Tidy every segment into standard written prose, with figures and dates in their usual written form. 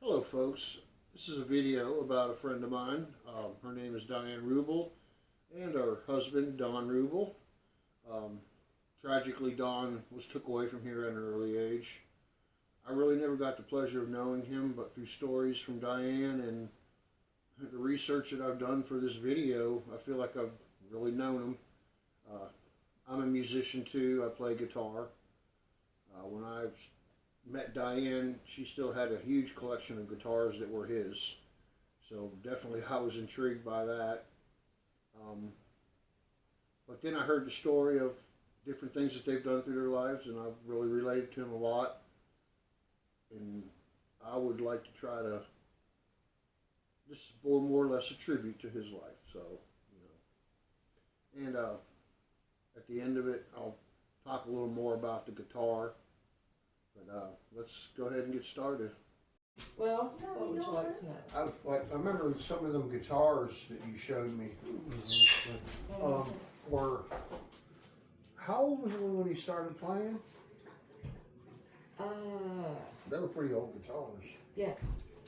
Hello folks, this is a video about a friend of mine. Her name is Diane Ruble and her husband Don Ruble. Um, Tragically, Don was took away from here at an early age. I really never got the pleasure of knowing him, but through stories from Diane and the research that I've done for this video, I feel like I've really known him. Uh, I'm a musician too. I play guitar. When I met Diane, she still had a huge collection of guitars that were his. So definitely I was intrigued by that. But then I heard the story of different things that they've done through their lives, and I've really related to them a lot. And I would like to try to just more or less a tribute to his life. So, and at the end of it, I'll talk a little more about the guitar. But let's go ahead and get started. Well, what would you like to know? I remember some of them guitars that you showed me. Were how old was he when he started playing? They were pretty old guitars. Yeah,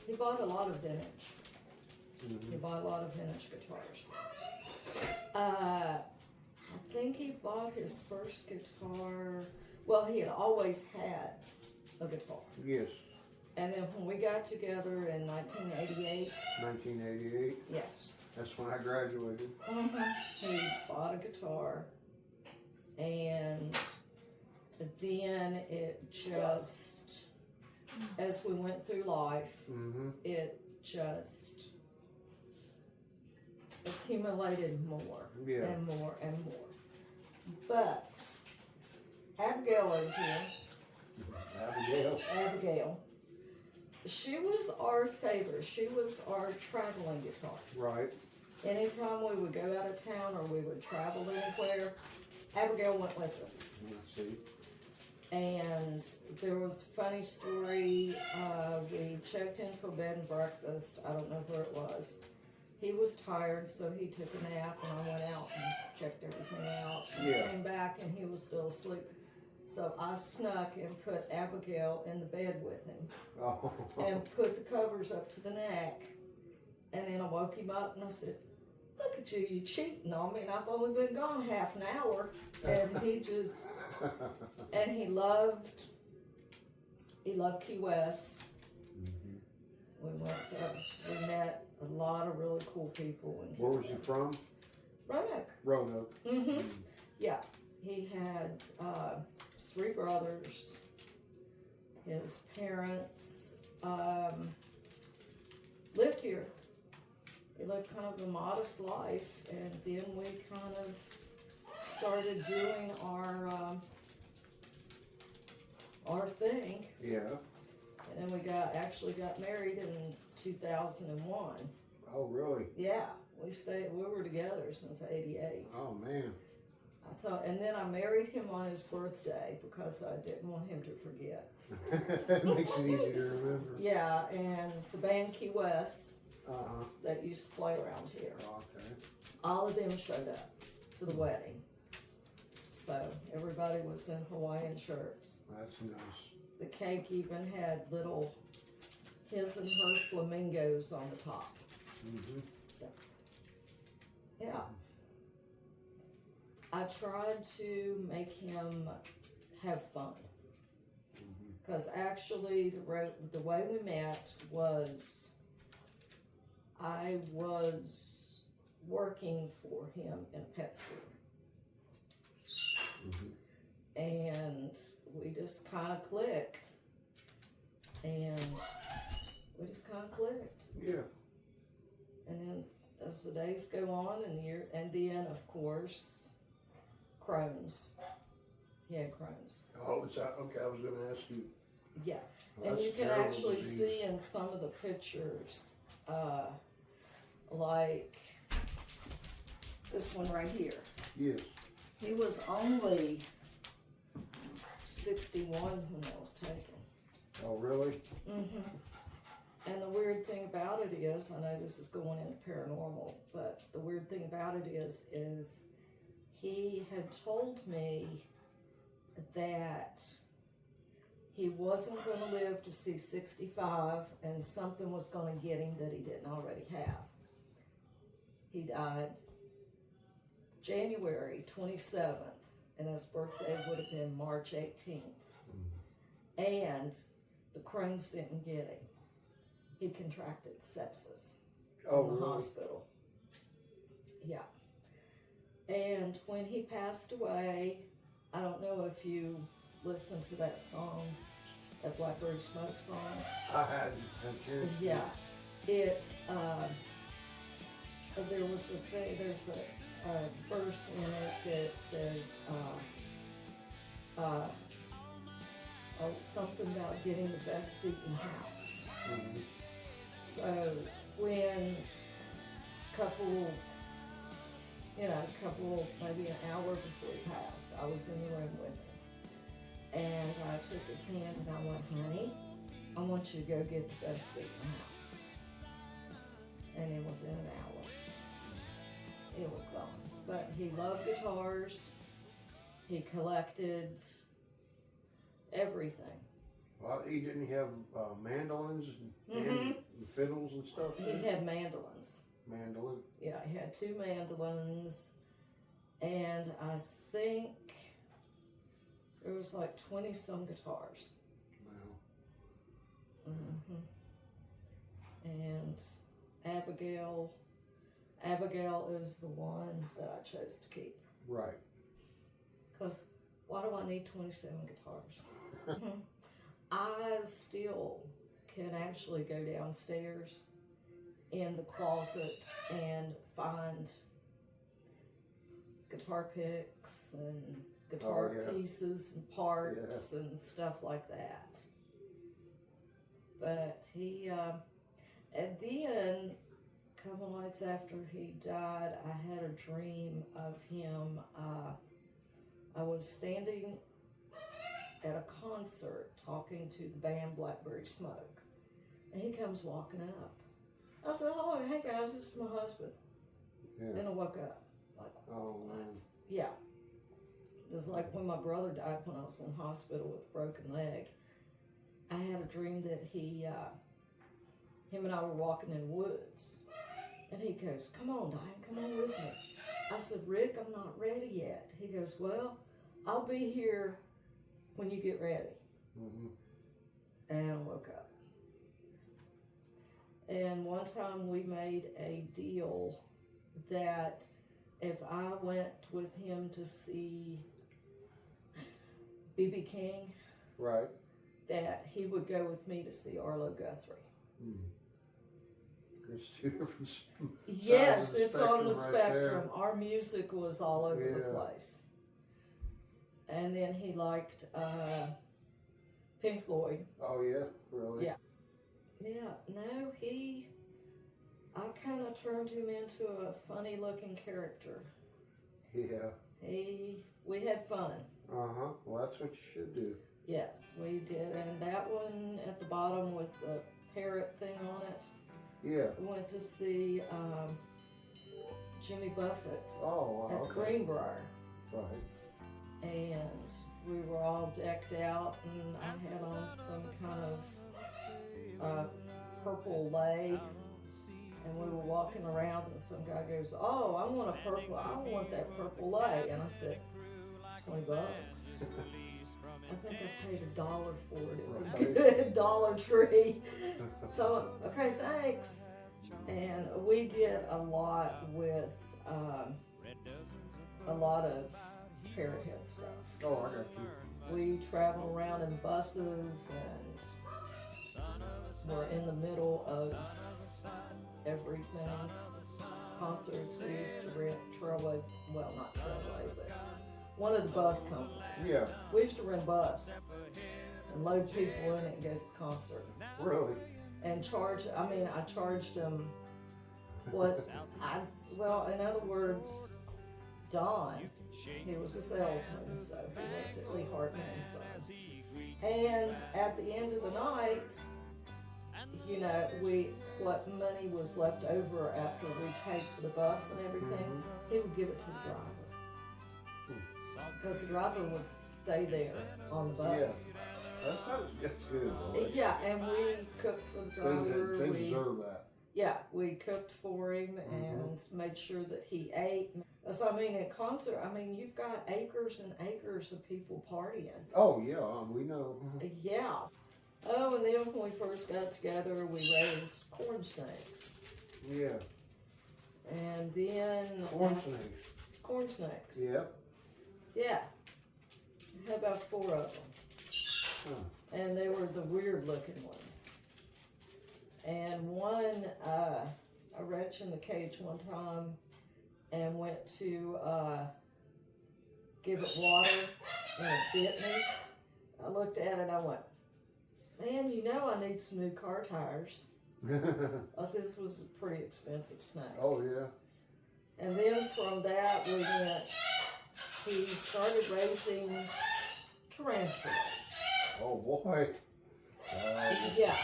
he bought a lot of vintage. He bought a lot of vintage guitars. I think he bought his first guitar. Well, he had always had a guitar. Yes. And then when we got together in 1988. 1988. Yes. That's when I graduated. He bought a guitar, and then it just, as we went through life, it just accumulated more and more and more. But Abigail over here, Abigail, she was our favorite. She was our traveling guitar. Right. Anytime we would go out of town or we would travel anywhere, Abigail went with us. Let's see. And there was a funny story. We checked into a bed and breakfast. I don't know where it was. He was tired, so he took a nap, and I went out and checked everything out. And came back, and he was still asleep. So I snuck and put Abigail in the bed with him, and put the covers up to the neck. And then I woke him up, and I said, "Look at you, you're cheating on me, and I've only been gone half an hour." And he just, and he loved Key West. We met a lot of really cool people. Where was he from? Roanoke. Roanoke. Yeah, he had 3 brothers. His parents lived here. They lived kind of a modest life, and then we kind of started doing our thing. Yeah. And then we actually got married in 2001. Oh, really? Yeah, we were together since '88. Oh, man. And then I married him on his birthday because I didn't want him to forget. It makes it easy to remember. Yeah, and the band Key West that used to play around here. Okay. All of them showed up to the wedding. So everybody was in Hawaiian shirts. That's nice. The cake even had little his and her flamingos on the top. Yeah. I tried to make him have fun. Because actually the way we met was I was working for him in a pet store. And we just kind of clicked. Yeah. And then as the days go on and then of course, Crohn's. He had Crohn's. Oh, it's okay. I was going to ask you. Yeah, Well, and you can terrible actually disease. see in some of the pictures, like this one right here. Yes. He was only 61 when that was taken. Oh, really? And the weird thing about it is, I know this is going into paranormal, but the weird thing about it is he had told me that he wasn't going to live to see 65, and something was going to get him that he didn't already have. He died January 27th, and his birthday would have been March 18th. And the Crohn's didn't get him. He contracted sepsis in the hospital. Yeah. And when he passed away, I don't know if you listened to that song, that Blackberry Smoke song. I hadn't. Cherished. Yeah. It, there was a thing, there's a verse in it that says, something about getting the best seat in the house. Mm-hmm. So when maybe an hour before he passed, I was in the room with him. And I took his hand and I went, honey, I want you to go get the best seat in the house. And then within an hour, it was gone. But he loved guitars. He collected everything. Well, he didn't have mandolins and fiddles and stuff. He had mandolins. Mandolin. Yeah, he had 2 mandolins, and I think there was like 20-some guitars. Wow. And Abigail is the one that I chose to keep. Right. Because why do I need 27 guitars? I still can actually go downstairs in the closet and find guitar picks and guitar pieces and parts and stuff like that. But he, and then a couple nights after he died, I had a dream of him. I was standing at a concert talking to the band Blackberry Smoke, and he comes walking up. I said, oh, hey guys, this is my husband. Yeah. Then I woke up. Like, Oh, what? man. Yeah. Just like when my brother died when I was in hospital with a broken leg, I had a dream that him and I were walking in the woods. And he goes, come on, Diane, come on with me. I said, Rick, I'm not ready yet. He goes, well, I'll be here when you get ready. Mm-hmm. And I woke up. And one time we made a deal that if I went with him to see B.B. King, Right. that he would go with me to see Arlo Guthrie. There's 2 different sides Yes, of the it's on the spectrum right there. spectrum. Our music was all over the Yeah. place. And then he liked Pink Floyd. Oh, yeah? Really? Yeah. Yeah, no, I kind of turned him into a funny looking character. Yeah. We had fun. Uh-huh. Well, that's what you should do. Yes, we did. And that one at the bottom with the parrot thing on it, Yeah. we went to see Jimmy Buffett Oh, wow. at Okay. Greenbrier. Right. And we were all decked out, and I had on some kind of purple lei, and we were walking around, and some guy goes, oh, I want that purple lei. And I said, $20. I think I paid $1 for it. It was good, Dollar Tree. So, okay, thanks. And we did a lot with a lot of parrot head stuff. Oh, I got you. We travel around in buses, and we're in the middle of everything. Concerts, we used to rent Trailway, well, not Trailway, but one of the bus companies. Yeah. We used to rent a bus and load people in it and go to the concert. Really? And I charged them in other words, Don, he was a salesman, so he worked at Lee Hartman and Sons. And at the end of the night, what money was left over after we paid for the bus and everything, he would give it to the driver. Because the driver would stay there on the bus. That's good. Though. Yeah, and we cooked for the driver. They We, deserve that. yeah, we cooked for him and made sure that he ate. So, I mean, at concert, I mean, you've got acres and acres of people partying. Oh yeah, we know. Yeah. Oh, and then when we first got together, we raised corn snakes. Yeah, And then corn snakes. corn snakes. Yep. Yeah. I had about 4 of them. Huh. And they were the weird looking ones. And one, I reached in the cage one time and went to give it water and it bit me. I looked at it, I went, man, you know I need some new car tires. This was a pretty expensive snake. Oh yeah. And then from that he started raising tarantulas. Oh boy. Yeah.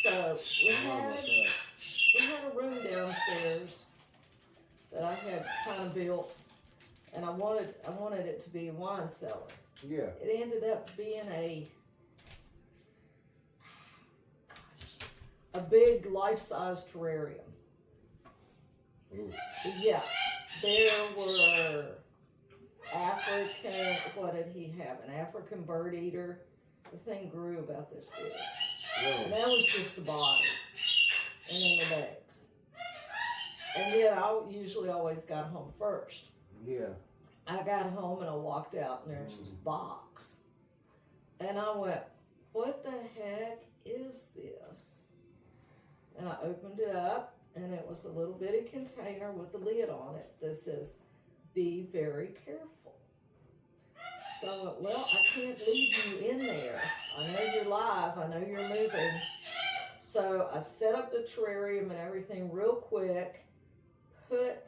So we I know about that. had a room downstairs that I had kind of built, and I wanted it to be a wine cellar. Yeah. It ended up being a big life-size terrarium. Ooh. Yeah, there were African, what did he have? An African bird eater. The thing grew about this big. Really? And that was just the body. And then the legs. And then I usually always got home first. Yeah. I got home and I walked out and there's this box. And I went, what the heck is this? And I opened it up and it was a little bitty container with a lid on it that says, be very careful. So I went, well, I can't leave you in there. I know you're live. I know you're moving. So I set up the terrarium and everything real quick, put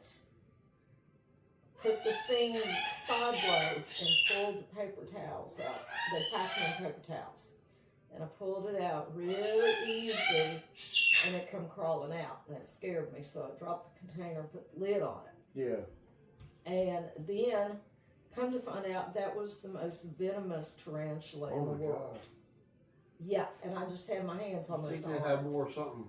the thing sideways and pulled the paper towels out. They packed them in paper towels. And I pulled it out really easy and it come crawling out. And it scared me, so I dropped the container and put the lid on it. Yeah. And then, come to find out, that was the most venomous tarantula in the world. God. Yeah, and I just had my hands I almost think on they it. have more something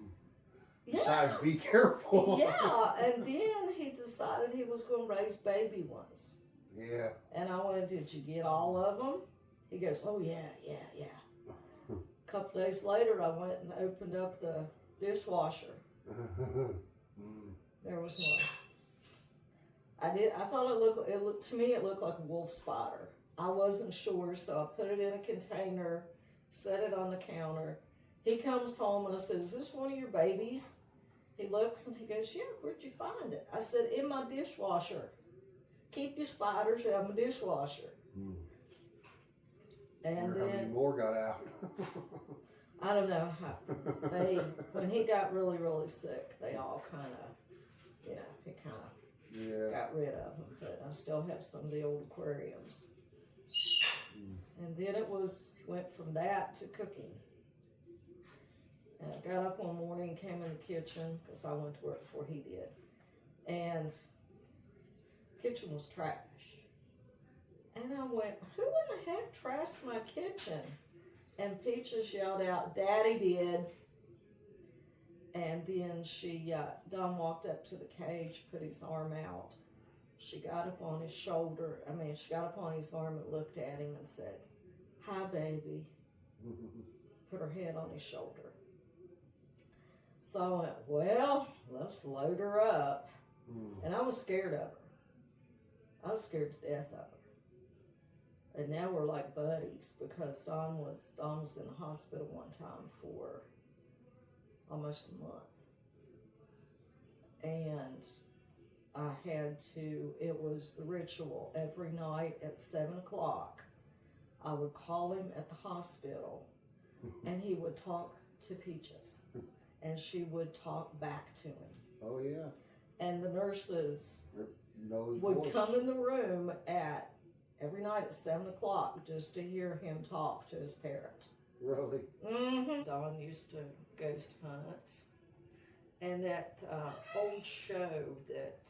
Yeah. besides be careful. Yeah, and then he decided he was going to raise baby ones. Yeah. And I went, did you get all of them? He goes, oh yeah. A couple days later, I went and opened up the dishwasher. There was one. I thought it looked, to me it looked like a wolf spider. I wasn't sure, so I put it in a container, set it on the counter. He comes home and I said, is this one of your babies? He looks and he goes, yeah, where'd you find it? I said, in my dishwasher. Keep your spiders out of my dishwasher. And Wonder how many then, more got out. I don't know how, when he got really, really sick, they all kind of, he kind of Yeah. got rid of them, but I still have some of the old aquariums. And then went from that to cooking. And I got up one morning, came in the kitchen, because I went to work before he did, and the kitchen was trash. And I went, who in the heck trashed my kitchen? And Peaches yelled out, Daddy did. And then Don walked up to the cage, put his arm out. She got up on his shoulder, she got up on his arm and looked at him and said, hi, baby. Put her head on his shoulder. So I went, well, let's load her up. And I was scared of her. I was scared to death of her. And now we're like buddies because Don was in the hospital one time for almost a month. And it was the ritual. Every night at 7 o'clock, I would call him at the hospital and he would talk to Peaches and she would talk back to him. Oh yeah. And the nurses Know his would voice. come in the room every night at 7 o'clock just to hear him talk to his parent. Really? Don used to ghost hunt. And that old show that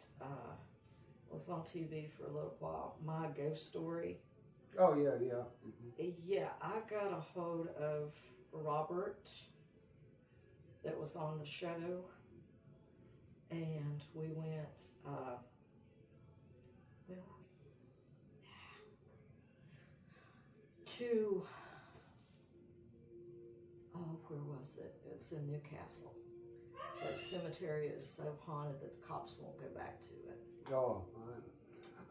was on TV for a little while, My Ghost Story. Oh, yeah, yeah. Mm-hmm. Yeah, I got a hold of Robert that was on the show, and we went, well, to, oh, where was it? It's in Newcastle. That cemetery is so haunted that the cops won't go back to it. Oh,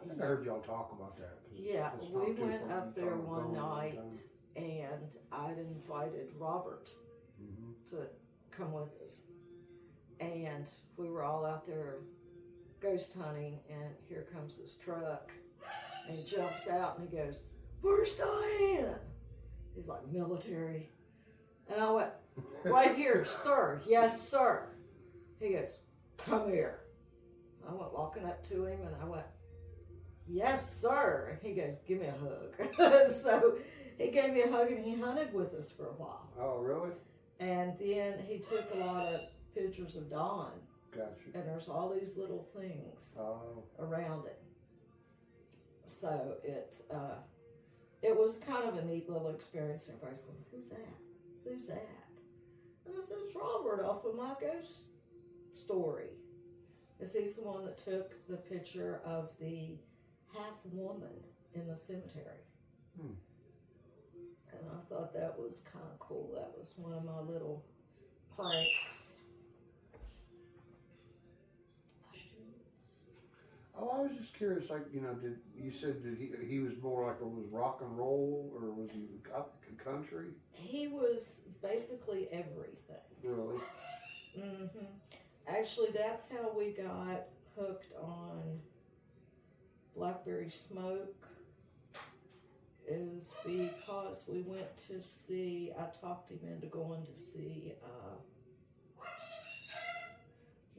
I think I heard y'all talk about that. 'Cause Yeah, it's we not too went far. up You there thought of one going night, time. and I'd invited Robert Mm-hmm. to come with us. And we were all out there ghost hunting, and here comes this truck, and he jumps out and he goes, "Where's Diane?" He's like, "Military." And I went, "Right here, sir." "Yes, sir." He goes, "Come here." I went walking up to him and I went, "Yes, sir." And he goes, "Give me a hug." So he gave me a hug and he hunted with us for a while. Oh, really? And then he took a lot of pictures of Dawn. Gotcha. And there's all these little things Oh. around it. So it was kind of a neat little experience. Everybody's going, "Who's that? Who's that?" And I said, "It's Robert off of my ghost story." Is he's the one that took the picture of the half woman in the cemetery. Hmm. And I thought that was kind of cool. That was one of my little pranks. Oh, I was just curious. Like, did he was more like it was rock and roll, or was he country? He was basically everything. Really? Mm-hmm. Actually, that's how we got hooked on Blackberry Smoke, is because we went to see, I talked him into going to see,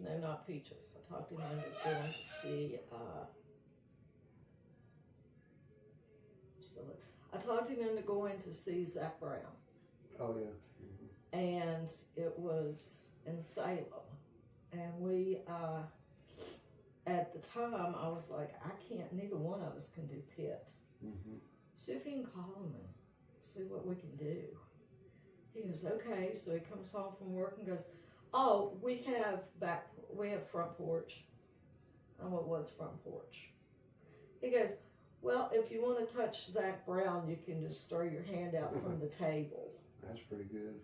no, not Peaches. I talked him into going to see, I talked him into going to see Zach Brown. Oh, yeah. Mm-hmm. And it was in Salem. And we, at the time, I was like, neither one of us can do Pitt. Mm-hmm. See if you can call him and see what we can do. He goes, "Okay." So he comes home from work and goes, "Oh, we have front porch." I went, "What's front porch?" He goes, "Well, if you want to touch Zach Brown, you can just throw your hand out from the table." That's pretty good.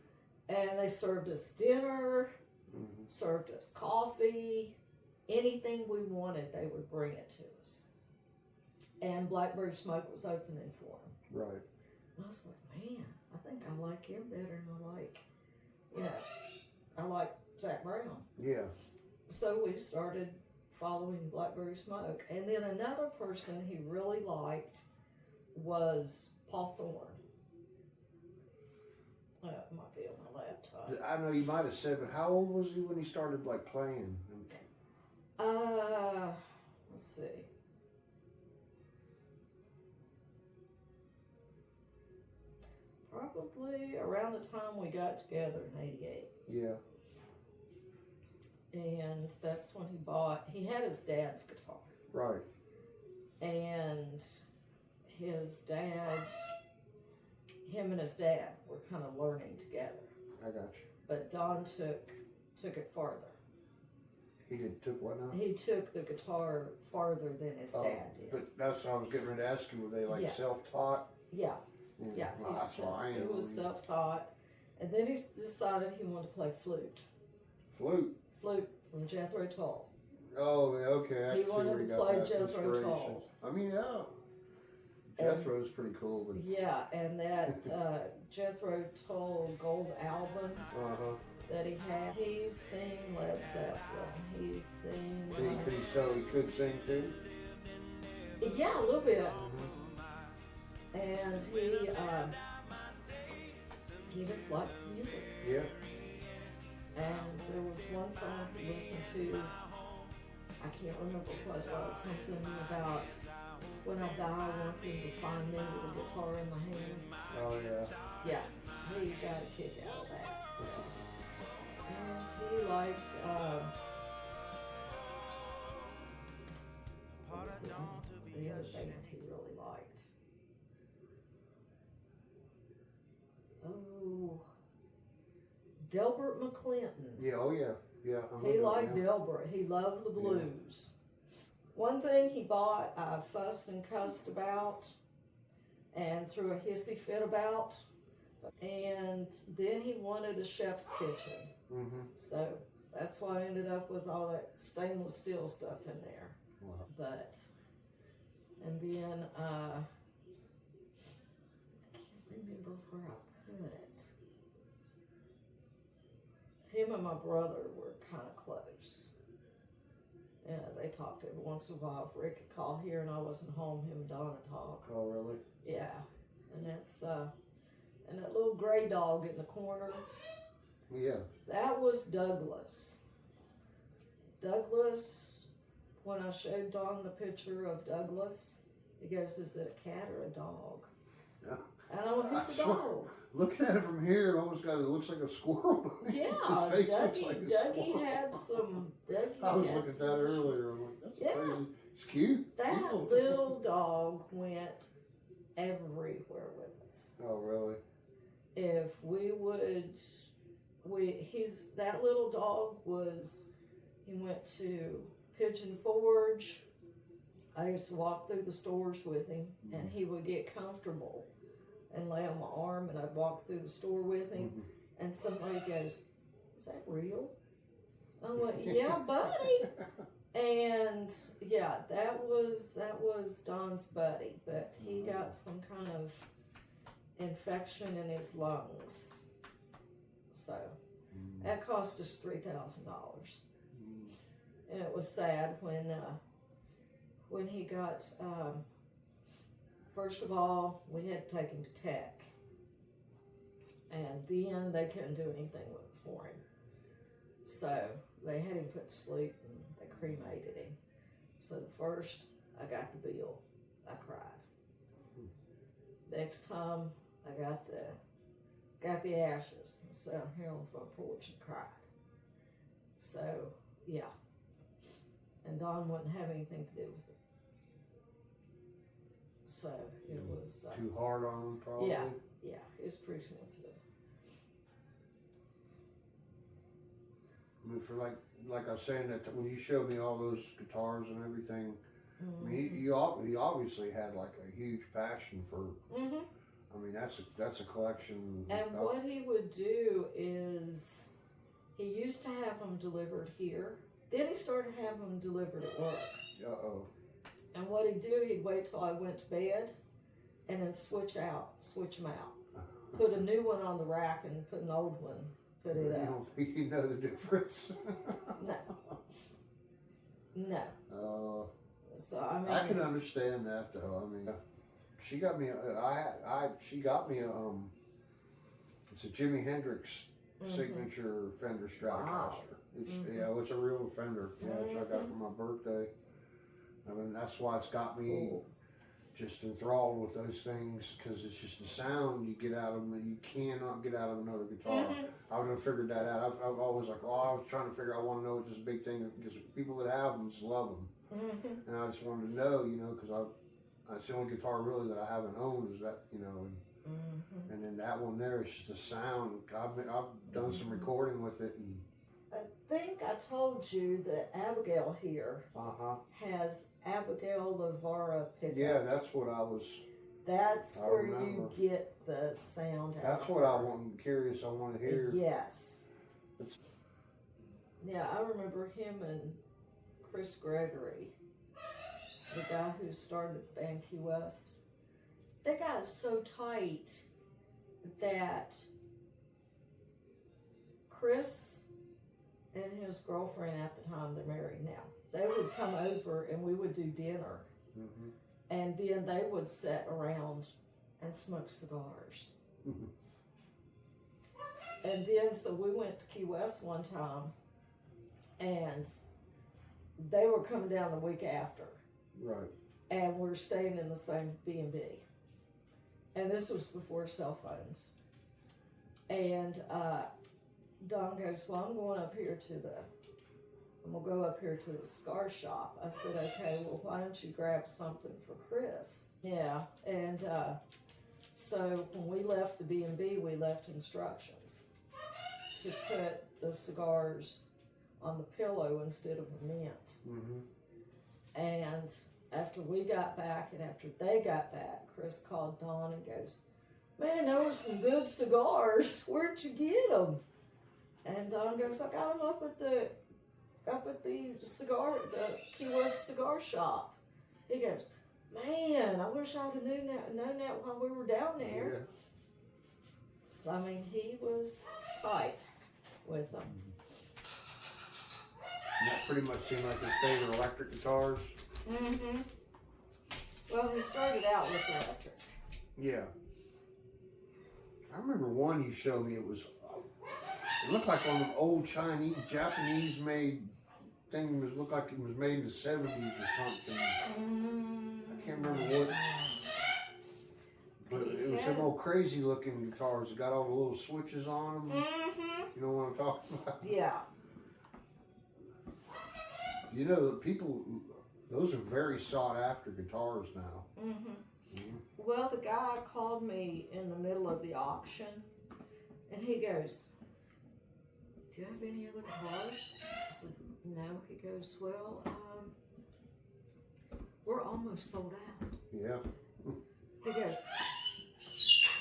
And they served us dinner. Mm-hmm. Served us coffee, anything we wanted, they would bring it to us. And Blackberry Smoke was opening for him. Right. And I was like, man, I think I like him better than I like Zach Brown. Yeah. So we started following Blackberry Smoke. And then another person he really liked was Paul Thorne. It might be on my laptop. I know you might have said, but how old was he when he started playing? Let's see. Probably around the time we got together in '88. Yeah. And that's when he had his dad's guitar. Right. And him and his dad were kind of learning together. I got you. But Don took it farther. He took what now? He took the guitar farther than his dad did. But that's what I was getting ready to ask you. Were they self-taught? Yeah. Yeah, well, that's why I am. he was self-taught. And then he decided he wanted to play flute. Flute? Flute from Jethro Tull. Oh, okay. I He can see where wanted you to got play that Jethro inspiration. Tull. I mean, yeah. Jethro's pretty cool. But... Yeah, and that Jethro Tull gold album that he had, he's seen Led Zeppelin. He's seen... He could sing too? Yeah, a little bit. And he just liked music. Yeah. And there was one song he listened to, I can't remember what it was, something about when I die, I want them to find me with a guitar in my hand. Oh, yeah. Yeah, he got a kick out of that. So. And he liked, what was the other band he really liked? Delbert McClinton. Yeah, oh yeah, yeah. He liked Delbert. He loved the blues. One thing he bought, I fussed and cussed about and threw a hissy fit about. And then he wanted a chef's kitchen. Mm-hmm. So that's why I ended up with all that stainless steel stuff in there. Wow. But, and then, I can't remember where I put it. Him and my brother were kind of close. Yeah, they talked every once in a while. If Rick could call here and I wasn't home, him and Donna talk. Oh, really? Yeah, and that's, and that little gray dog in the corner, Yeah. that was Douglas. Douglas, when I showed Don the picture of Douglas, he goes, "Is it a cat or a dog?" Yeah. And I went, "It's a dog." Looking at it from here, it looks like a squirrel. Yeah, His face looks like a Dougie squirrel. had some. Dougie I was had looking at some that earlier. I'm like, that's Yeah. crazy. It's cute. That Cute. little dog went everywhere with us. Oh, really? If we would, that little dog he went to Pigeon Forge. I used to walk through the stores with him, and he would get comfortable and lay on my arm, and I'd walk through the store with him, and somebody goes, "Is that real?" I went, "Yeah, buddy." And yeah, that was Don's buddy, but he got some kind of infection in his lungs. So that cost us $3,000. And it was sad when he got, first of all, we had to take him to tech. And then they couldn't do anything for him. So they had him put to sleep and they cremated him. So the first, I got the bill. I cried. Next time, I got the ashes. I sat out here on the front porch and cried. So, yeah. And Don wouldn't have anything to do with it. So, it was... Too hard on him, probably? Yeah, it was pretty sensitive. I mean, for like I was saying, that when you showed me all those guitars and everything, I mean, he obviously had like a huge passion for... I mean, that's a collection. And what he would do is, he used to have them delivered here. Then he started having them delivered at work. Uh-oh. And what he'd do, he'd wait till I went to bed, and then switch them out. Put a new one on the rack and put an old one. Put it You out. don't think you know the difference? No. So I mean, I can understand that though. I mean, she got me. She got me a. It's a Jimi Hendrix signature Fender Stratocaster. Wow. It's it's a real Fender. Yeah, I got it for my birthday. I mean, that's why it's got me just enthralled with those things, because it's just the sound you get out of them that you cannot get out of another guitar. I would have figured that out. I've always I was trying to figure out. I want to know what this big thing, because people that have them just love them. And I just wanted to know, because that's the only guitar really that I haven't owned is that, and then that one there is just the sound. I've done some recording with it, and I think I told you that Abigail here has Abigail Lavara pickups. yeah, that's what I was. That's I where remember. you get the sound out. That's of what her. I want to hear. Yes. It's, Yeah, I remember him and Chris Gregory, the guy who started the band Key West. They got so tight that Chris and his girlfriend at the time, they're married now, they would come over and we would do dinner. And then they would sit around and smoke cigars. And then, so we went to Key West one time, and they were coming down the week after. right. And we're staying in the same B&B. And this was before cell phones. And Don goes, "Well, I'm going up here we'll go up here to the cigar shop." I said, "Okay, well, why don't you grab something for Chris?" Yeah, and so when we left the B&B, we left instructions to put the cigars on the pillow instead of a mint. And after we got back and after they got back, Chris called Dawn and goes, "Man, those were some good cigars. Where'd you get them?" And Dawn goes, "I got them up at the Key West cigar shop." He goes, "Man, I wish I'd have known that while we were down there." Yeah. So, I mean, he was tight with them. And that pretty much seemed like his favorite electric guitars. Well, he started out with electric. Yeah. I remember one you showed me. It looked like one of them old Japanese made things. It looked like it was made in the 70s or something. I can't remember what. But it was some old crazy looking guitars. It got all the little switches on them. You know what I'm talking about? Yeah. You know, those are very sought after guitars now. Well, the guy called me in the middle of the auction, and he goes, "Do you have any other guitars?" I said, "No." He goes, "Well, we're almost sold out." Yeah. He goes,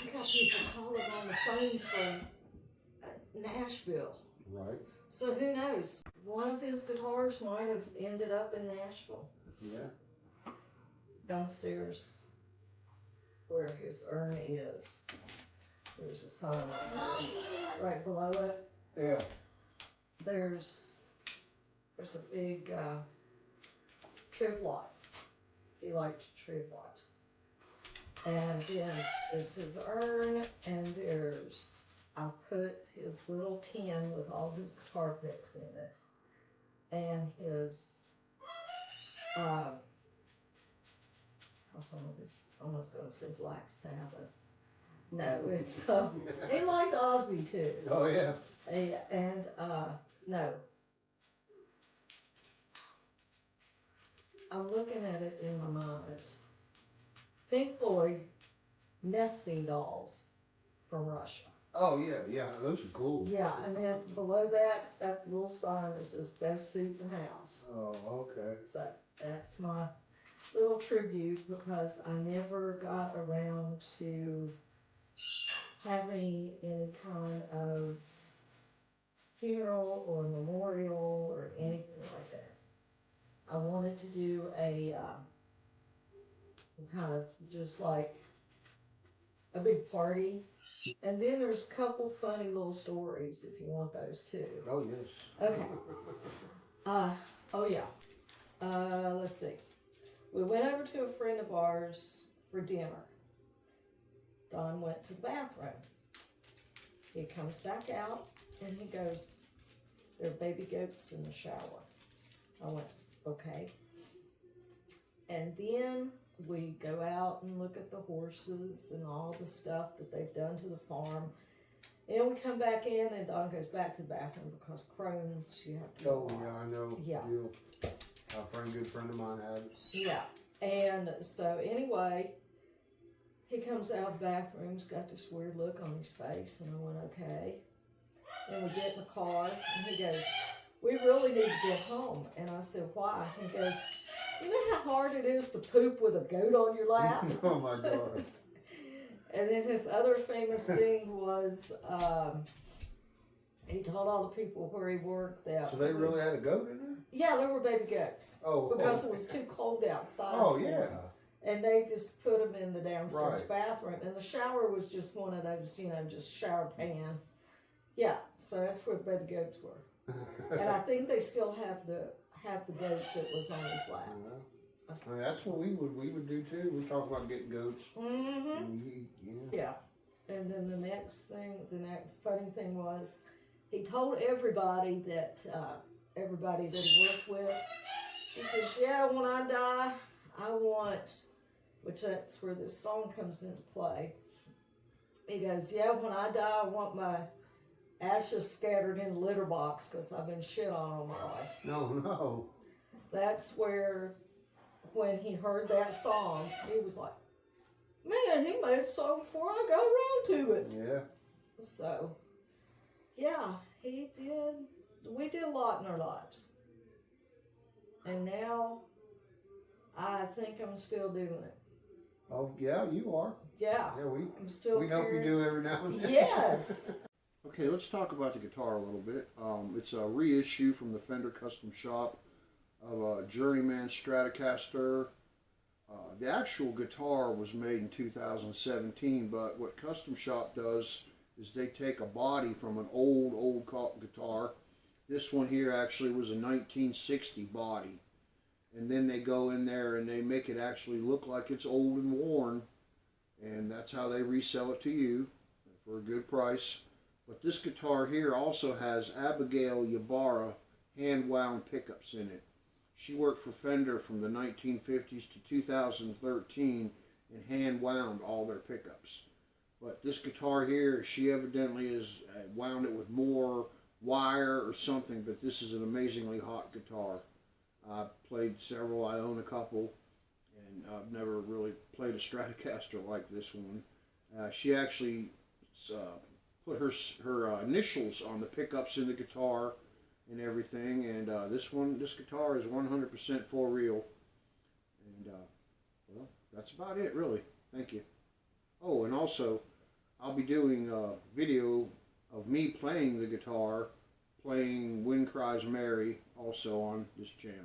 "We got people calling on the phone from Nashville." Right. So who knows? One of his guitars might have ended up in Nashville. Yeah. Downstairs, where his urn is, there's a sign that says, right below it, Yeah. there's a big trib light. He liked trib lights. And then it's his urn, and I put his little tin with all his guitar picks in it, and his, I was almost going to say Black Sabbath. No, it's, he liked Ozzy too. Oh yeah. And, no. I'm looking at it in my mind. Pink Floyd nesting dolls from Russia. Oh yeah. Those are cool. Yeah, and then below that's that little sign that says "Best seat in the house." Oh, okay. So that's my little tribute, because I never got around to having any kind of funeral or memorial or anything like that. I wanted to do a kind of just like a big party. And then there's a couple funny little stories if you want those too. Oh yes. Okay. Oh yeah. Let's see. We went over to a friend of ours for dinner. Don went to the bathroom. He comes back out and he goes, "There are baby goats in the shower." I went, "Okay." And then we go out and look at the horses and all the stuff that they've done to the farm. And we come back in and Don goes back to the bathroom because Crohn's, you have to go Oh yeah, I know. Yeah. A good friend of mine had it. Yeah. And so anyway, he comes out of the bathroom, he's got this weird look on his face, and I went, "Okay." And we get in the car and he goes, "We really need to get home." And I said, "Why?" He goes, "You know how hard it is to poop with a goat on your lap?" Oh my God. And then his other famous thing was, he told all the people where he worked that. So they really had a goat in there? Yeah, there were baby goats. Oh. Because it was too cold outside. Oh for yeah. them. And they just put them in the downstairs Right. bathroom. And the shower was just one of those, just shower pan. Yeah, so that's where the baby goats were. And I think they still have the goat that was on his lap. I mean, that's what we would do too. We talk about getting goats. Yeah. And then the next funny thing was, he told everybody that he worked with, he says, "Yeah, when I die, I want," which that's where this song comes into play. He goes, "Yeah, when I die, I want my ashes scattered in a litter box because I've been shit on all my life." No. That's where, when he heard that song, he was like, "Man, he made a song before I got around to it." Yeah. So, yeah, we did a lot in our lives. And now, I think I'm still doing it. Oh yeah, you are. Yeah. Yeah, I'm still we help you do every now and then. Yes. Okay, let's talk about the guitar a little bit. It's a reissue from the Fender Custom Shop of a Journeyman Stratocaster. The actual guitar was made in 2017, but what Custom Shop does is they take a body from an old guitar. This one here actually was a 1960 body. And then they go in there and they make it actually look like it's old and worn. And that's how they resell it to you for a good price. But this guitar here also has Abigail Ybarra hand-wound pickups in it. She worked for Fender from the 1950s to 2013 and hand-wound all their pickups. But this guitar here, she evidently has wound it with more wire or something, but this is an amazingly hot guitar. I've played several, I own a couple, and I've never really played a Stratocaster like this one. She actually put her initials on the pickups in the guitar and everything, and this guitar is 100% for real. And well, that's about it, really. Thank you. Oh, and also, I'll be doing a video of me playing the guitar, playing Wind Cries Mary, also on this channel.